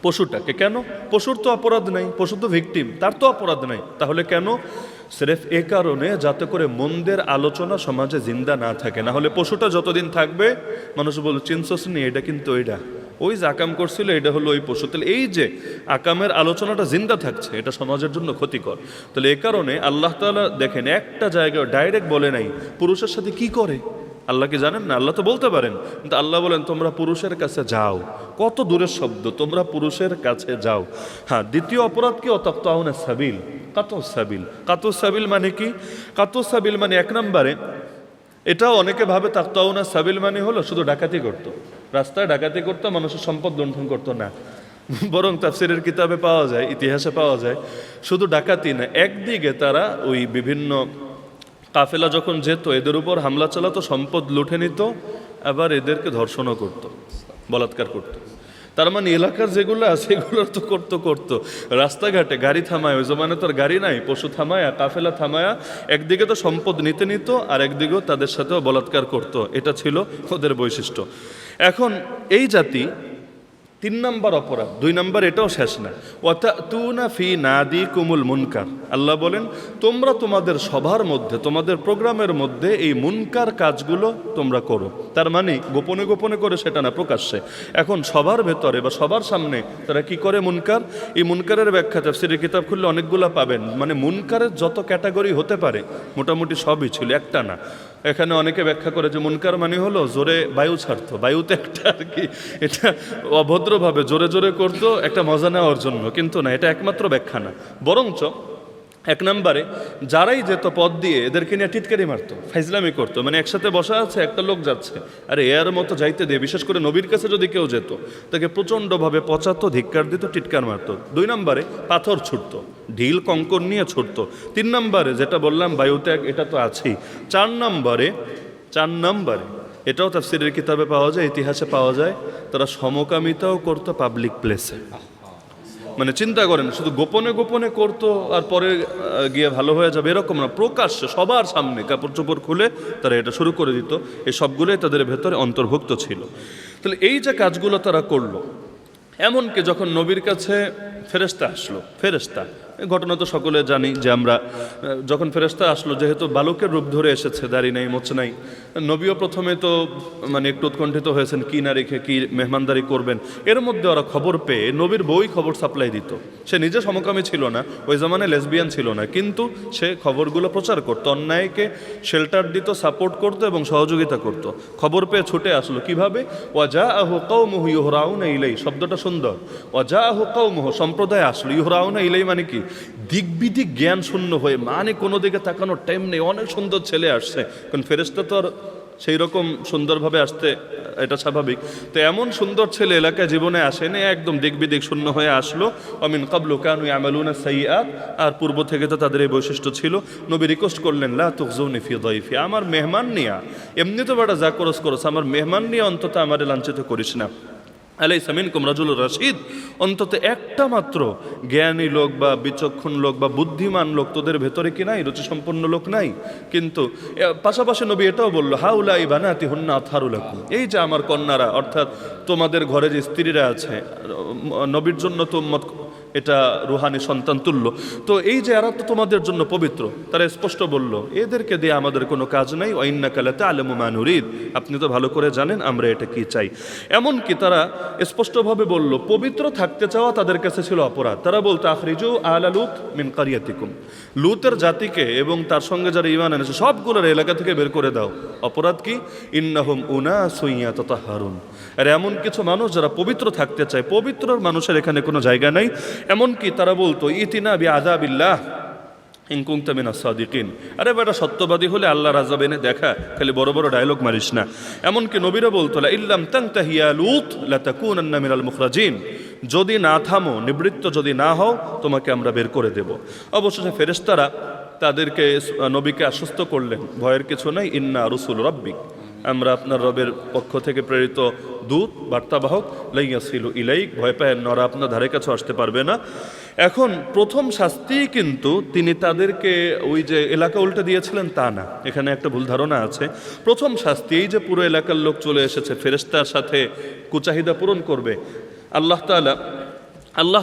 পশুটাকে কেন? পশুর তো অপরাধ নাই, পশু তো ভিকটিম, তার তো অপরাধ নাই। তাহলে কেন? সিরেফ এ কারণে যাতে করে মন্দের আলোচনা সমাজে জিন্দা না থাকে। না হলে পশুটা যতদিন থাকবে মানুষ বলবে চিনছস নি, এটা কিন্তু ওইটা, ওই যে আকাম করছিল এটা হলো ওই পশু। তাহলে এই যে আকামের আলোচনাটা জিন্দা থাকছে, এটা সমাজের জন্য ক্ষতিকর। তাহলে এ কারণে আল্লাহ তাআলা দেখেন একটা জায়গায় ডাইরেক্ট বলে নাই পুরুষের সাথে কি করে। আল্লাহ কি জানেন না? আল্লাহ তো বলতে পারেন, কিন্তু আল্লাহ বলেন তোমরা পুরুষের কাছে যাও। কত দূরের শব্দ, তোমরা পুরুষের কাছে যাও। হ্যাঁ, দ্বিতীয় অপরাধ কি? অতাকতাউনা সাবিল, কাতুস সাবিল। কাতুস সাবিল মানে কি? কাতুস সাবিল মানে 1 নম্বরে এটাও অনেকে ভাবে তাকতাউনা সাবিল মানে হলো শুধু ডাকাতি করতো, রাস্তায় ডাকাতি করতো, মানুষের সম্পদ লুণ্ঠন করতো না। বরং তাফসীরের কিতাবে পাওয়া যায়, ইতিহাসে পাওয়া যায় শুধু ডাকাতি না, একদিকে তারা ওই বিভিন্ন কাফেলা যখন যেত এদের উপর হামলা চালাতো, সম্পদ লুঠে নিত, আবার এদেরকে ধর্ষণও করত, বলাৎকার করত। তার মানে এলাকার যেগুলো আছে এগুলো তো করতো। রাস্তাঘাটে গাড়ি থামায়, ওই জমানে তো আর গাড়ি নাই, পশু থামায়া, কাফেলা থামায়া একদিকে তো সম্পদ নিত আর একদিকেও তাদের সাথেও বলাৎকার করত। এটা ছিল ওদের বৈশিষ্ট্য। এখন এই জাতি তিন নাম্বার অপরাধ, 2 নাম্বার এটাও শেষ না, ওয়াতাতুনা ফি নাদিকুমুল মুনকার। আল্লাহ বলেন তোমরা তোমাদের সভার মধ্যে, তোমাদের প্রোগ্রামের মধ্যে এই মুনকার কাজগুলো তোমরা করো। তার মানে গোপনে গোপনে করে সেটা না, প্রকাশ্যে। এখন সবার ভেতরে বা সবার সামনে তারা কি করে মুনকার? এই মুনকারের ব্যাখ্যা তাফসীরের কিতাব খুললে অনেকগুলো পাবেন। মানে মুনকারের যত ক্যাটাগরি হতে পারে মোটামুটি সবই ছিল, একটা না। এখানে অনেকে ব্যাখ্যা করে যে মুনকার মানে হলো জোরে বায়ু ছাড়তো, বায়ুতে একটা আর কি, এটা অভদ্রভাবে জোরে জোরে করতো একটা মজা নেওয়ার জন্য, কিন্তু না, এটা একমাত্র ব্যাখ্যা না। বরঞ্চ 1 নম্বরে যারাই যেত পথ দিয়ে এদেরকে নিয়ে টিটকারি মারতো, ফাইজলামি করতো। মানে একসাথে বসা আছে, একটা লোক যাচ্ছে, আরে এর মতো যাইতে দিয়ে, বিশেষ করে নবীর কাছে যদি কেউ যেত তাকে প্রচণ্ডভাবে পচাতো, ধিক্কার দিত, টিটকার মারতো। 2 নম্বরে পাথর ছুটতো, ঢিল কঙ্কর নিয়ে ছুটতো। 3 নম্বরে যেটা বললাম বায়ুত্যাগ, এটা তো আছেই। 4 নম্বরে এটাও তাফসীরের কিতাবে পাওয়া যায়, ইতিহাসে পাওয়া যায়, তারা সমকামিতাও করতো পাবলিক প্লেসে। মানে চিন্তা করেন, শুধু গোপনে গোপনে করতো আর পরে গিয়ে ভালো হয়ে যাবে এরকম না, প্রকাশ্যে সবার সামনে কাপড় চোপড় খুলে তারা এটা শুরু করে দিত। এই সবগুলোই তাদের ভেতরে অন্তর্ভুক্ত ছিল। তাহলে এই যে কাজগুলো তারা করলো, এমনকি যখন নবীর কাছে ফেরেশতা আসলো, ফেরেশতা ঘটনা তো সকলে জানি যে আমরা যখন ফেরেশতা আসলো, যেহেতু বালকের রূপ ধরে এসেছে, দাড়ি নাই, মোচ নাই, নবীও প্রথমে তো মানে একটু উৎকণ্ঠিত হয়েছেন, কি না রেখে কি মেহমানদারি করবেন। এর মধ্যে ওরা খবর পেয়ে নবীর বই খবর সাপ্লাই দিত। সে নিজে সমকামী ছিল না, ওই জামানায় লেসবিয়ান ছিল না, কিন্তু সে খবরগুলো প্রচার করতো, অন্যায়কে শেল্টার দিত, সাপোর্ট করতো এবং সহযোগিতা করত। খবর পেয়ে ছুটে আসলো কিভাবে? ওয়াজাআহু কওমুহু ইউহরাউনা ইলাই, শব্দটা সুন্দর। ওয়াজাআহু কওমুহু, সম্প্রদায় আসলো, ইউহরাউনা ইলাই মানে কি? দিকবিদিক জ্ঞান শূন্য হয়ে, মানে কোনো দিকে তাকানোর টাইম নেই, অনেক সুন্দর ছেলে আসছে। কারণ ফেরেশতা তো আর সেই রকম সুন্দরভাবে আসতে, এটা স্বাভাবিক। তো এমন সুন্দর ছেলে এলাকায় জীবনে আসেনি, একদম দিকবিদিক শূন্য হয়ে আসলো। অমিন কাবলু কানু ইয়ামালুনা সাইয়্যাত, আর পূর্ব থেকে তো তাদের এই বৈশিষ্ট্য ছিল। নবী রিকোয়েস্ট করলেন, লা তুখজুনি ফি যায়ফি, আমার মেহমান নিয়া, এমনি তো বেটা যা করস, আমার মেহমান নিয়ে অন্তত আমারে লাঞ্ছিত করিস না। আলাইসা মিনকুম রাজুলুর রাশিদ, অন্তত একটা মাত্র জ্ঞানী লোক বা বিচক্ষণ লোক বা বুদ্ধিমান লোক তোদের ভেতরে কি নাই? রুচিসম্পন্ন লোক নাই? কিন্তু পাশাপাশি নবী এটাও বললো, হাউলাই বানাতি হুন্না আতহারু লাকুম, এই যে আমার কন্যারা, অর্থাৎ তোমাদের ঘরে যে স্ত্রীরা আছে, নবীর জন্য তো এটা রুহানি সন্তান তুল্য, তো এই যে এরা তো তোমাদের জন্য পবিত্র। তারা স্পষ্ট বলল, এদেরকে দিয়ে আমাদের কোনো কাজ নাই। ওয়াইন্নাকা লাতা'লামু মা নুরিদ, আপনি তো ভালো করে জানেন আমরা এটা কি চাই। এমনকি তারা স্পষ্টভাবে বলল, পবিত্র থাকতে চাওয়া তাদের কাছে ছিল অপরাধ। তারা বলতো, আখরিজু আলা লুত মিন কারিয়াতিকুম, লুতের জাতিকে এবং তার সঙ্গে যারা ঈমান এনেছে সবগুলোর এলাকা থেকে বের করে দাও। অপরাধ কি? ইন্নাহুম উনাসুন ইয়াতাতাহহারুন, আর এমন কিছু মানুষ যারা পবিত্র থাকতে চায়, পবিত্র মানুষের এখানে কোনো জায়গা নাই। এমনকি তারা বলতো, ইতিনা বিআযাবিল্লাহ ইন কুনতা মিনাস সাদিকিন, আরে বেটা সত্যবাদী হলে আল্লাহর আযাব এনে দেখা, খালি বড় বড় ডায়লগ মারিস না। এমনকি নবীরা বলতো, লা ইল্লাম তানতাহি ইয়া লূত লাতাকুনান্না মিনাল মুখরাজিন, যদি না থামো, নিবৃত্ত যদি না হও, তোমাকে আমরা বের করে দেব। অবশেষে ফেরেশতারা তাদেরকে, নবীকে আশ্বস্ত করলেন, ভয়ের কিছু নাই, ইন্না রুসুল রাব্বিক, আমরা আপনার রবের পক্ষ থেকে প্রেরিত দূত, বার্তাবাহক, লাইয়াসিলু ইলাইক, ভয় পায়েন না, ওরা আপনার ধারে কাছে আসতে পারবে না। এখন প্রথম শাস্তি কিন্তু তিনি তাদেরকে ওই যে এলাকা উল্টে দিয়েছিলেন তা না, এখানে একটা ভুল ধারণা আছে। প্রথম শাস্তি এই যে পুরো এলাকার লোক চলে এসেছে, ফেরেশতার সাথে কুচাহিদা পূরণ করবে, আল্লাহ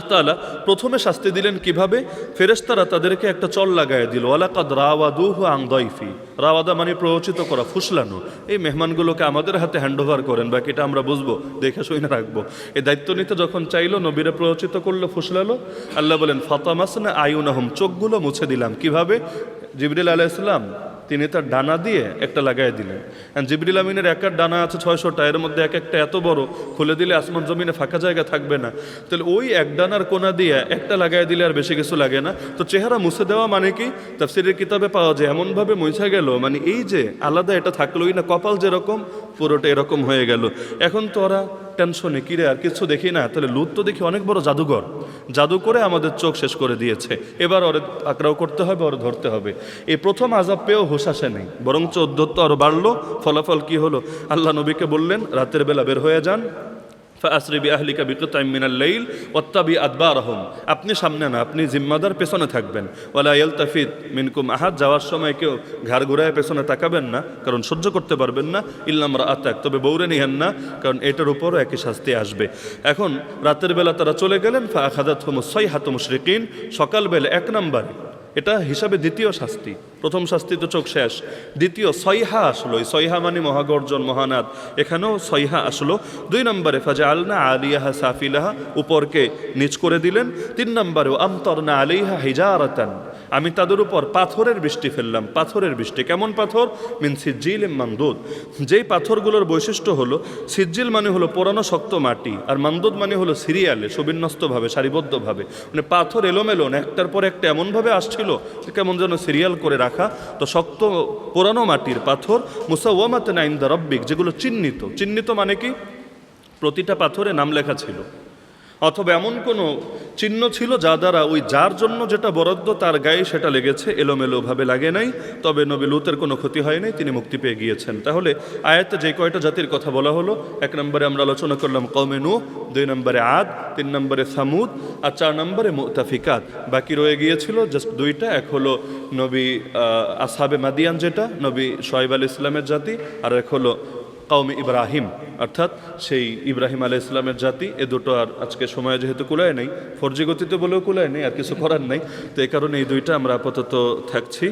তাআলা প্রথমে শাস্তি দিলেন কিভাবে? ফেরেশতারা তাদেরকে একটা চল লাগায় দিল। ওয়ালাকাদ রাওয়াদুহু আন দাইফি, রাওয়াদা মানে প্ররোচিত করা, ফুসলানো। এই মেহমানগুলোকে আমাদের হাতে হ্যান্ডওভার করেন, বাকিটা আমরা বুঝবো, দেখে শুনে রাখবো। এই দায়িত্ব নিতে যখন চাইলো, নবীরা প্ররোচিত করলো, ফুসলালো। আল্লাহ বলেন, ফাতামাসনা আয়ুনাহুম, চোখগুলো মুছে দিলাম। কিভাবে? জিবরিল আলাইহিস সালাম তিনি তার ডানা দিয়ে একটা লাগাই দিলেন। জিবরিল আমিনের একার ডানা আছে 600টা, এর মধ্যে এক একটা এত বড়, খুলে দিলে আসমান জমিনে ফাঁকা জায়গা থাকবে না। তাহলে ওই এক ডানার কোনা দিয়ে একটা লাগাই দিলে আর বেশি কিছু লাগে না। তো চেহারা মুছে দেওয়া মানে কি? তাফসীরের কিতাবে পাওয়া যায়, এমনভাবে মুছে গেল, মানে এই যে আলাদা এটা থাকলোই না, কপাল যেরকম পুরোটা এরকম হয়ে গেল। এখন তো ওরা টেনশনে, কিরে আর কিছু দেখি না, তাহলে লুত তো দেখি অনেক বড় জাদুঘর, জাদু করে আমাদের চোখ শেষ করে দিয়েছে, এবার ওরে পাকড়াও করতে হবে, ওরে ধরতে হবে। এই প্রথম আযাব পেয়েও হুঁশ আসে নেই, বরঞ্চ উদ্ধত্ত আরও বাড়লো। ফলাফল কি হলো? আল্লাহ নবীকে বললেন, রাতের বেলা বের হয়ে যান, ফাসরি বিআহলিকা বিকিতআইম মিনাল লাইল ওয়াত্তাবি আদবারহুম, আপনি সামনে না, আপনি জিম্মাদার পেছনে থাকবেন। ওয়ালা ইয়ালতাফিত মিনকুম আহাদ, যাওয়ার সময় কেউ ঘাড় ঘুরায় পেছনে তাকাবেন না, কারণ সহ্য করতে পারবেন না। ইল্লা ইমরাআতাক, তবে বউরে নিয়েন না, কারণ এটার উপরও একই শাস্তি আসবে। এখন রাতের বেলা তারা চলে গেলেন, ফাআখাযাতহুমুস সাইহাতু মুশরিকিন, সকালবেলা 1 নম্বরে, এটা হিসাবে দ্বিতীয় শাস্তি। প্রথম শাস্তি তো চোখ শেষ, দ্বিতীয় সয়হা আসলো। এই সয়হা মানে মহাগর্জন, মহানাদ, এখানেও সয়হা আসলো। 2 নম্বরে ফাজআলনা আলিয়াহা সাফিলাহা, উপরকে নিচ করে দিলেন। 3 নম্বরে আমতারনা আলাইহা হিজারাতান, আমি তাদের উপর পাথরের বৃষ্টি ফেললাম। পাথরের বৃষ্টি কেমন পাথর? মিন সিজ্জিলিম মানদুদ, যেই পাথরগুলোর বৈশিষ্ট্য হলো, সিজ্জিল মানে হলো পোড়ানো শক্ত মাটি, আর মানদুদ মানে হলো সিরিয়ালে সুবিন্যস্তভাবে সারিবদ্ধভাবে, মানে পাথর এলোমেলো না, একটার পর একটা এমনভাবে আসছিল কেমন যেন সিরিয়াল করে রাখা। তো শক্ত পোড়ানো মাটির পাথর, মুসাওয়ামাতান ইনদা রাব্বিক, যেগুলো চিহ্নিত। চিহ্নিত মানে কি? প্রতিটা পাথরে নাম লেখা ছিল, অথবা এমন কোনো চিহ্ন ছিল যা দ্বারা ওই যার জন্য যেটা বরাদ্দ তার গায়ে সেটা লেগেছে, এলোমেলোভাবে লাগে নাই। তবে নবী লূতের কোনো ক্ষতি হয় নাই, তিনি মুক্তি পেয়ে গিয়েছেন। তাহলে আয়াতে যে কয়টা জাতির কথা বলা হলো, 1 নম্বরে আমরা আলোচনা করলাম কওমে নূহ, 2 নম্বরে আদ, 3 নম্বরে সামুদ, আর 4 নম্বরে মুতাফিকাত। বাকি রয়ে গিয়েছিল জাস্ট 2টা, এক হলো নবী আসহাবে মাদিয়ান, যেটা নবী শুআয়ব আলাইহিস ইসলামের জাতি, আর এক হলো কওমে ইব্রাহিম, অর্থাৎ সেই ইব্রাহিম আলাইহিস ইসলামের জাতি। এ দুটো আর আজকে সময় যেহেতু কুলায় নেই, 4G গতিতে বলেও কুলায় নেই, আর কিছু করার নেই, তো এই কারণে এই 2টা আমরা আপাতত থাকছি।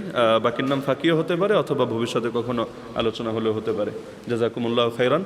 বাকির নাম ফাকিও হতে পারে, অথবা ভবিষ্যতে কখনো আলোচনা হলেও হতে পারে। জাযাকুমুল্লাহু খাইরান।